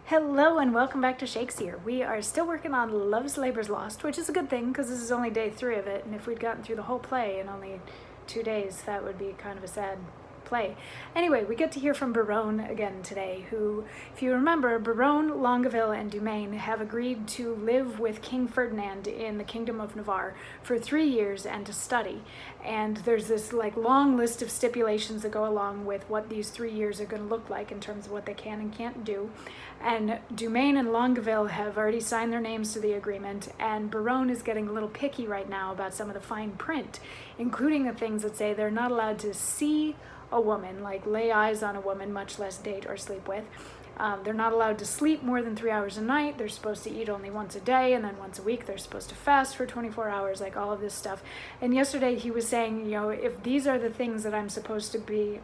Hello and welcome back to Shakesyear. We are still working on Love's Labour's Lost, which is a good thing because this is only day 3 of it, and if we'd gotten through the whole play in only 2 days, that would be kind of a sad play. Anyway, we get to hear from Berowne again today, who, if you remember, Berowne, Longueville, and Dumaine have agreed to live with King Ferdinand in the Kingdom of Navarre for 3 years and to study. And there's this long list of stipulations that go along with what these 3 years are going to look like in terms of what they can and can't do. And Dumaine and Longueville have already signed their names to the agreement, and Berowne is getting a little picky right now about some of the fine print, including the things that say they're not allowed to see a woman, like lay eyes on a woman, much less date or sleep with. They're not allowed to sleep more than 3 hours a night. They're supposed to eat only once a day, and then once a week they're supposed to fast for 24 hours, like all of this stuff. And yesterday he was saying, if these are the things that I'm supposed to be,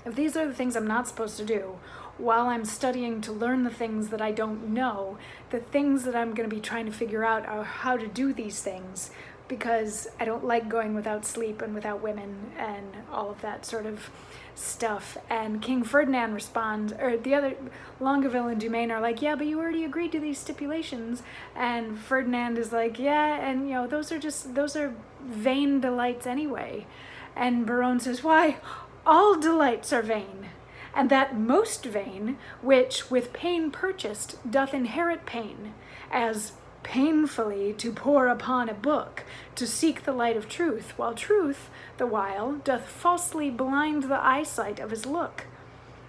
if these are the things I'm not supposed to do, while I'm studying to learn the things that I don't know, the things that I'm going to be trying to figure out are how to do these things, because I don't like going without sleep and without women and all of that sort of stuff. And King Ferdinand responds, or the other, Longueville and Dumaine are like, yeah, but you already agreed to these stipulations. And Ferdinand is like, yeah, and those are vain delights anyway. And Berowne says, why, all delights are vain, and that most vain, which with pain purchased doth inherit pain, as painfully to pore upon a book, to seek the light of truth, while truth, the while, doth falsely blind the eyesight of his look.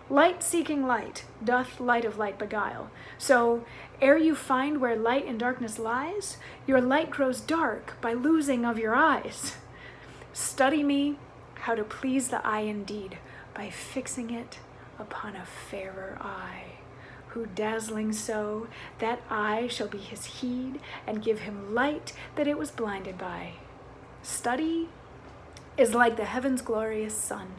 Light seeking light, doth light of light beguile. So, ere you find where light in darkness lies, your light grows dark by losing of your eyes. Study me how to please the eye indeed, by fixing it upon a fairer eye, who dazzling so, that eye shall be his heed, and give him light that it was blinded by. Study is like the heaven's glorious sun,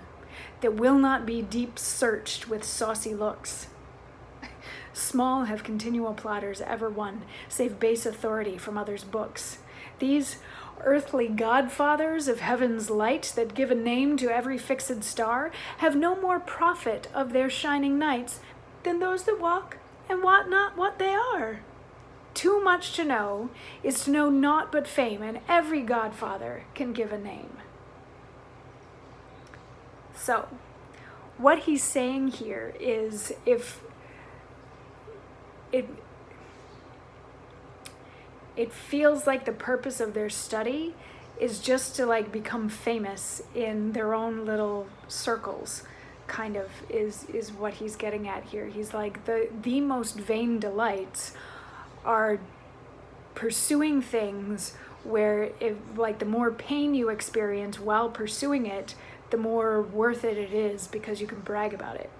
that will not be deep searched with saucy looks. Small have continual plotters ever won, save base authority from others' books. These earthly godfathers of heaven's light, that give a name to every fixed star, have no more profit of their shining nights than those that walk and wot not what they are. Too much to know is to know naught but fame, and every godfather can give a name. So, what he's saying here is, if it feels like the purpose of their study is just to become famous in their own little circles, kind of is what he's getting at here. He's like, the most vain delights are pursuing things where the more pain you experience while pursuing it, the more worth it is because you can brag about it,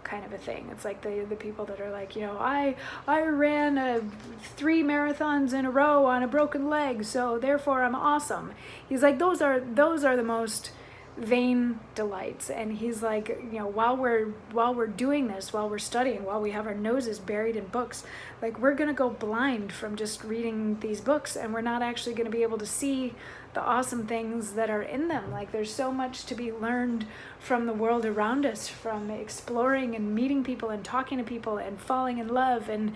kind of a thing. It's like the people that are like, I ran 3 marathons in a row on a broken leg, so therefore I'm awesome. He's like, those are the most vain delights. And he's like, while we're doing this, while we're studying, while we have our noses buried in books, we're gonna go blind from just reading these books, and we're not actually gonna be able to see the awesome things that are in them. There's so much to be learned from the world around us, from exploring and meeting people and talking to people and falling in love and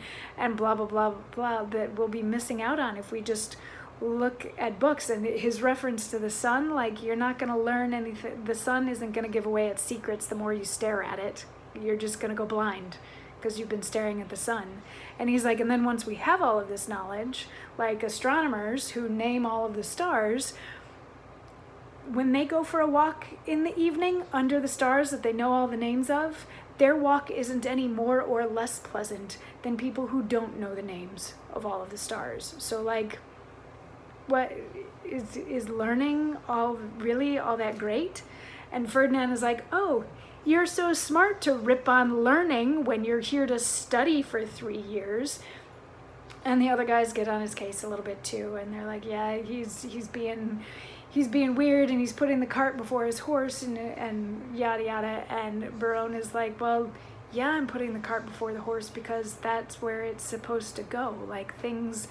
blah blah blah blah, that we'll be missing out on if we just look at books. And his reference to the sun, you're not going to learn anything. The sun isn't going to give away its secrets the more you stare at it. You're just going to go blind because you've been staring at the sun. And he's like, and then once we have all of this knowledge, like astronomers who name all of the stars, when they go for a walk in the evening under the stars that they know all the names of, their walk isn't any more or less pleasant than people who don't know the names of all of the stars. So what is learning really all that great? And Ferdinand is like, oh, you're so smart to rip on learning when you're here to study for 3 years. And the other guys get on his case a little bit too, and they're like, yeah, he's being weird, and he's putting the cart before his horse, and yada yada. And Berowne is like, well, yeah, I'm putting the cart before the horse because that's where it's supposed to go. Things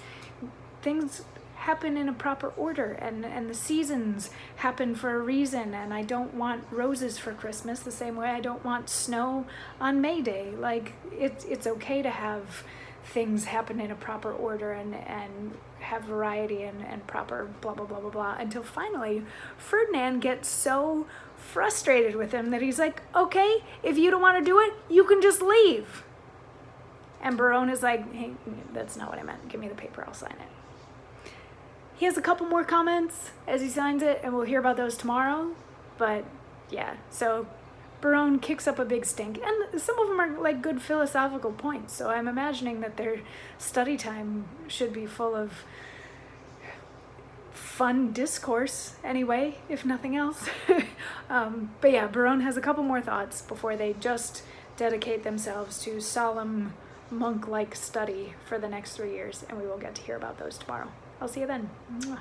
happen in a proper order, and the seasons happen for a reason, and I don't want roses for Christmas the same way I don't want snow on May Day. Like, it's okay to have things happen in a proper order and have variety and proper blah blah blah blah blah, until finally Ferdinand gets so frustrated with him that he's like, okay, if you don't want to do it, you can just leave. And Berowne is like, hey, that's not what I meant. Give me the paper, I'll sign it. He has a couple more comments as he signs it, and we'll hear about those tomorrow. But yeah, so Berowne kicks up a big stink, and some of them are like good philosophical points, so I'm imagining that their study time should be full of fun discourse anyway, if nothing else. But yeah, Berowne has a couple more thoughts before they just dedicate themselves to solemn monk-like study for the next 3 years, and we will get to hear about those tomorrow. I'll see you then. Mwah.